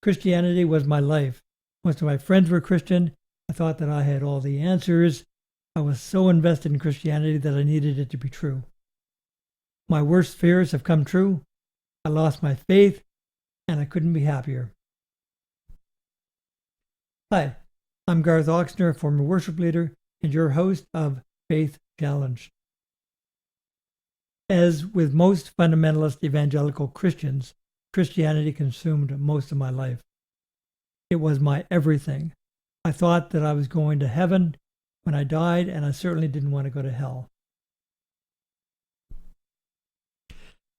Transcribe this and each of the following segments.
Christianity was my life. Most of my friends were Christian. I thought that I had all the answers. I was so invested in Christianity that I needed it to be true. My worst fears have come true. I lost my faith, and I couldn't be happier. Hi, I'm Garth Oxner, former worship leader, and your host of Faith Challenged. As with most fundamentalist evangelical Christians, Christianity consumed most of my life. It was my everything. I thought that I was going to heaven when I died, and I certainly didn't want to go to hell.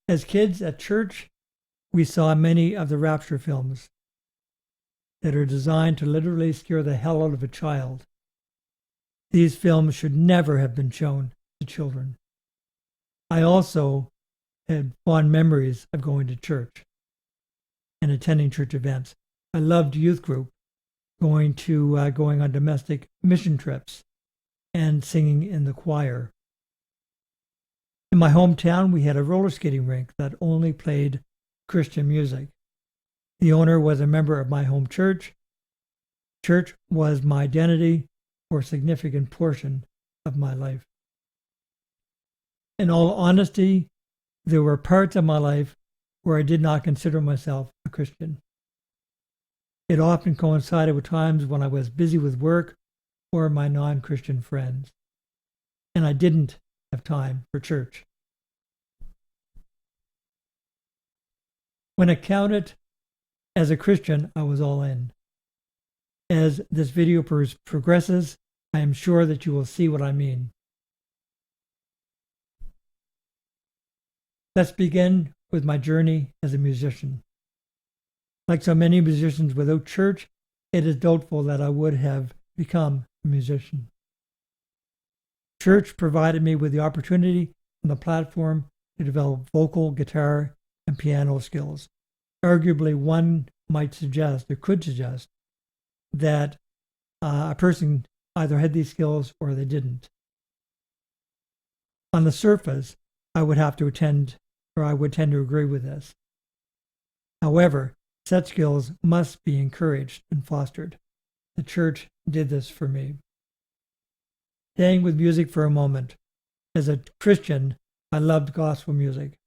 As kids at church, we saw many of the rapture films that are designed to literally scare the hell out of a child. These films should never have been shown to children. I also had fond memories of going to church and attending church events. I loved youth group, going on domestic mission trips and singing in the choir. In my hometown, we had a roller skating rink that only played Christian music. The owner was a member of my home church. Church was my identity for a significant portion of my life. In all honesty, there were parts of my life where I did not consider myself a Christian. It often coincided with times when I was busy with work or my non-Christian friends, and I didn't have time for church. When I counted as a Christian, I was all in. As this video progresses, I am sure that you will see what I mean. Let's begin with my journey as a musician. Like so many musicians without church, it is doubtful that I would have become a musician. Church provided me with the opportunity and the platform to develop vocal, guitar, and piano skills. Arguably, one might suggest, or could suggest, that a person either had these skills or they didn't. On the surface, I would tend to agree with this. However, such skills must be encouraged and fostered. The church did this for me. Staying with music for a moment. As a Christian, I loved gospel music.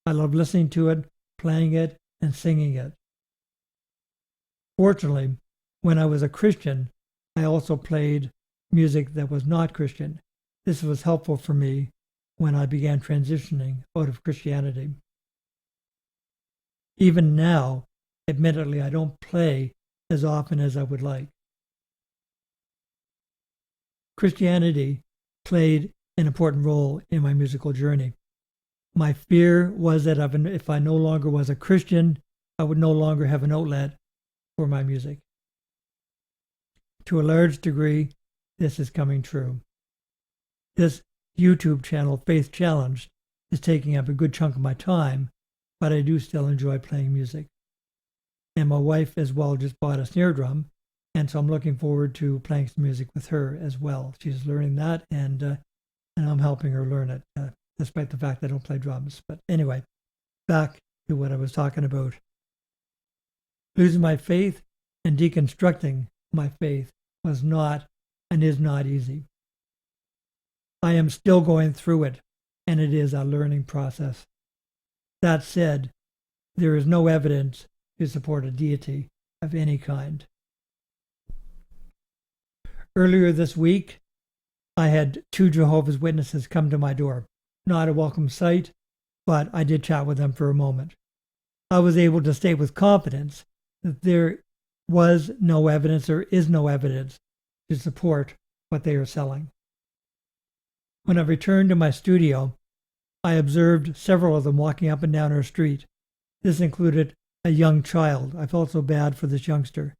I loved listening to it, playing it, and singing it. Fortunately, when I was a Christian, I also played music that was not Christian. This was helpful for me when I began transitioning out of Christianity. Even now, admittedly, I don't play as often as I would like. Christianity played an important role in my musical journey. My fear was that if I no longer was a Christian, I would no longer have an outlet for my music. To a large degree, this is coming true. This YouTube channel, Faith Challenged, is taking up a good chunk of my time, but I do still enjoy playing music. And my wife as well just bought a snare drum, and so I'm looking forward to playing some music with her as well. She's learning that, and I'm helping her learn it, despite the fact I don't play drums. But anyway, back to what I was talking about. Losing my faith and deconstructing my faith was not and is not easy. I am still going through it, and it is a learning process. That said, there is no evidence to support a deity of any kind. Earlier this week, I had 2 Jehovah's Witnesses come to my door. Not a welcome sight, but I did chat with them for a moment. I was able to state with confidence that there was no evidence or is no evidence to support what they are selling. When I returned to my studio, I observed several of them walking up and down our street. This included a young child. I felt so bad for this youngster.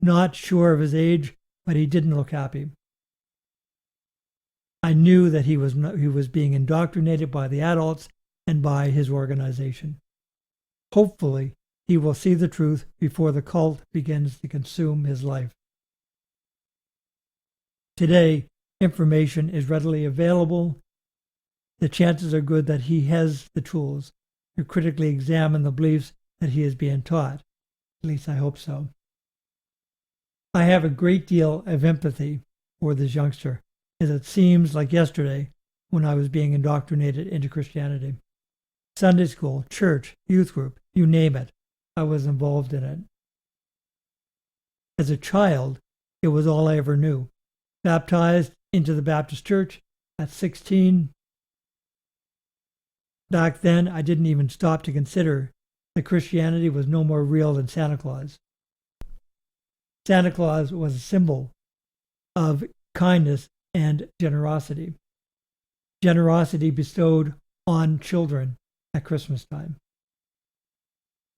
Not sure of his age, but he didn't look happy. I knew that he was being indoctrinated by the adults and by his organization. Hopefully, he will see the truth before the cult begins to consume his life. Today, information is readily available. The chances are good that he has the tools to critically examine the beliefs that he is being taught. At least I hope so. I have a great deal of empathy for this youngster, as it seems like yesterday when I was being indoctrinated into Christianity. Sunday school, church, youth group, you name it, I was involved in it. As a child, it was all I ever knew. Baptized into the Baptist church at 16. Back then, I didn't even stop to consider that Christianity was no more real than Santa Claus. Santa Claus was a symbol of kindness and generosity. Generosity bestowed on children at Christmas time.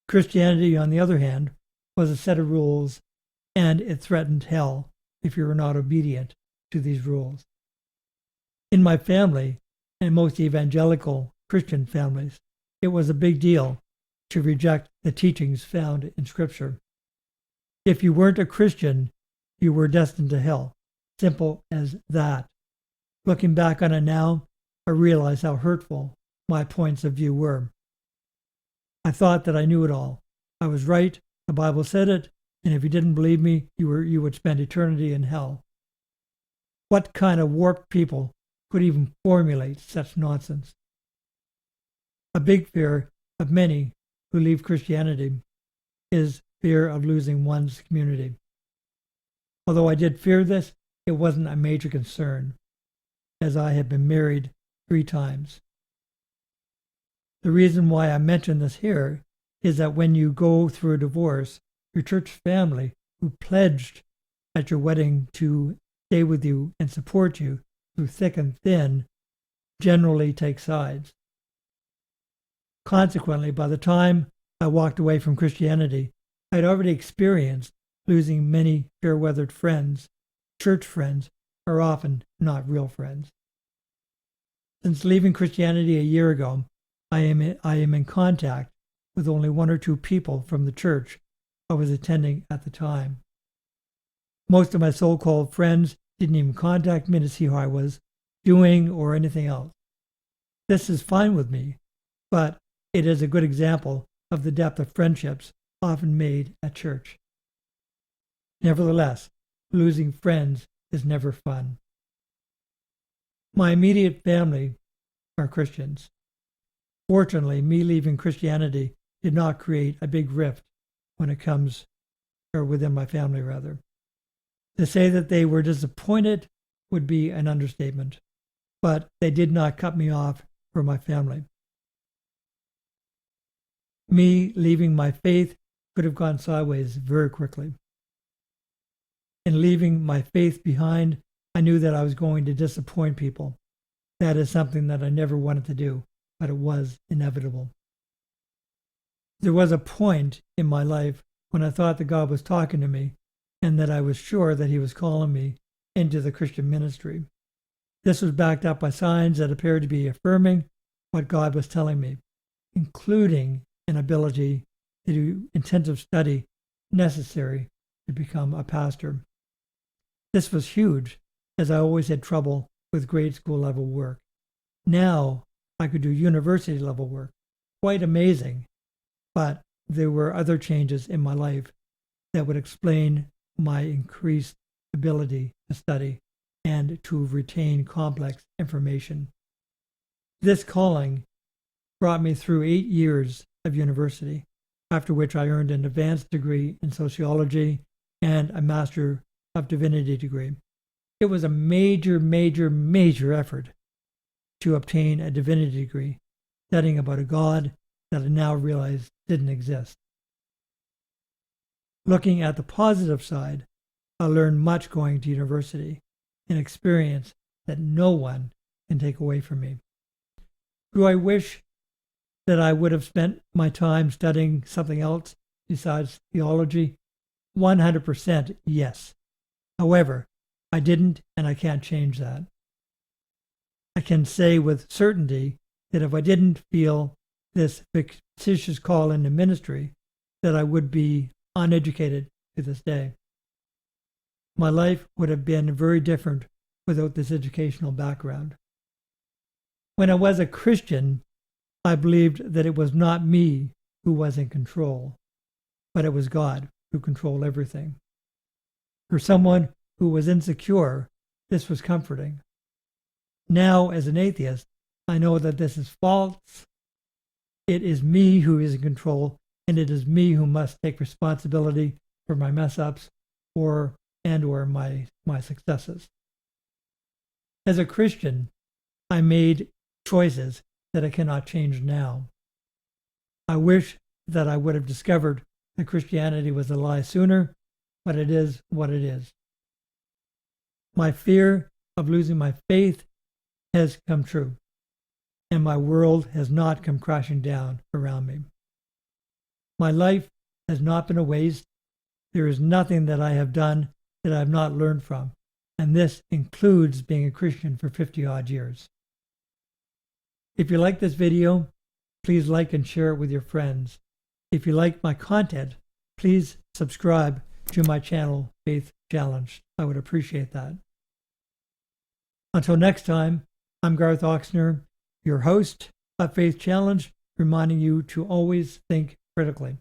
Christianity, on the other hand, was a set of rules, and it threatened hell if you were not obedient to these rules. In my family, and most evangelical Christian families, it was a big deal to reject the teachings found in Scripture. If you weren't a Christian, you were destined to hell. Simple as that. Looking back on it now, I realize how hurtful my points of view were. I thought that I knew it all. I was right, the Bible said it, and if you didn't believe me, you would spend eternity in hell. What kind of warped people could even formulate such nonsense? A big fear of many who leave Christianity is fear of losing one's community. Although I did fear this, it wasn't a major concern, as I had been married 3 times. The reason why I mention this here is that when you go through a divorce, your church family, who pledged at your wedding to stay with you and support you through thick and thin, generally take sides. Consequently, by the time I walked away from Christianity, I had already experienced losing many fair-weathered friends. Church friends are often not real friends. Since leaving Christianity a year ago, I am in contact with only 1 or 2 people from the church I was attending at the time. Most of my so-called friends didn't even contact me to see how I was doing or anything else. This is fine with me, but it is a good example of the depth of friendships often made at church. Nevertheless, losing friends is never fun. My immediate family are Christians. Fortunately, me leaving Christianity did not create a big rift within my family rather. To say that they were disappointed would be an understatement, but they did not cut me off from my family. Me leaving my faith could have gone sideways very quickly. In leaving my faith behind, I knew that I was going to disappoint people. That is something that I never wanted to do, but it was inevitable. There was a point in my life when I thought that God was talking to me and that I was sure that he was calling me into the Christian ministry. This was backed up by signs that appeared to be affirming what God was telling me, including an ability to do intensive study necessary to become a pastor. This was huge, as I always had trouble with grade school level work. Now I could do university level work. Quite amazing. But there were other changes in my life that would explain my increased ability to study and to retain complex information. This calling brought me through 8 years of university, after which I earned an advanced degree in sociology and a Master of Divinity degree. It was a major effort to obtain a divinity degree, studying about a God that I now realize didn't exist. Looking at the positive side, I learned much going to university, an experience that no one can take away from me. Do I wish that I would have spent my time studying something else besides theology? 100% yes. However, I didn't, and I can't change that. I can say with certainty that if I didn't feel this fictitious call into ministry, that I would be uneducated to this day. My life would have been very different without this educational background. When I was a Christian, I believed that it was not me who was in control, but it was God who controlled everything. For someone who was insecure, this was comforting. Now, as an atheist, I know that this is false. It is me who is in control, and it is me who must take responsibility for my mess-ups or my successes. As a Christian, I made choices that I cannot change now. I wish that I would have discovered that Christianity was a lie sooner, but it is what it is. My fear of losing my faith has come true, and my world has not come crashing down around me. My life has not been a waste. There is nothing that I have done that I have not learned from, and this includes being a Christian for 50-odd years. If you like this video, please like and share it with your friends. If you like my content, please subscribe to my channel, Faith Challenged. I would appreciate that. Until next time, I'm Garth Oxner, your host of Faith Challenged, reminding you to always think critically.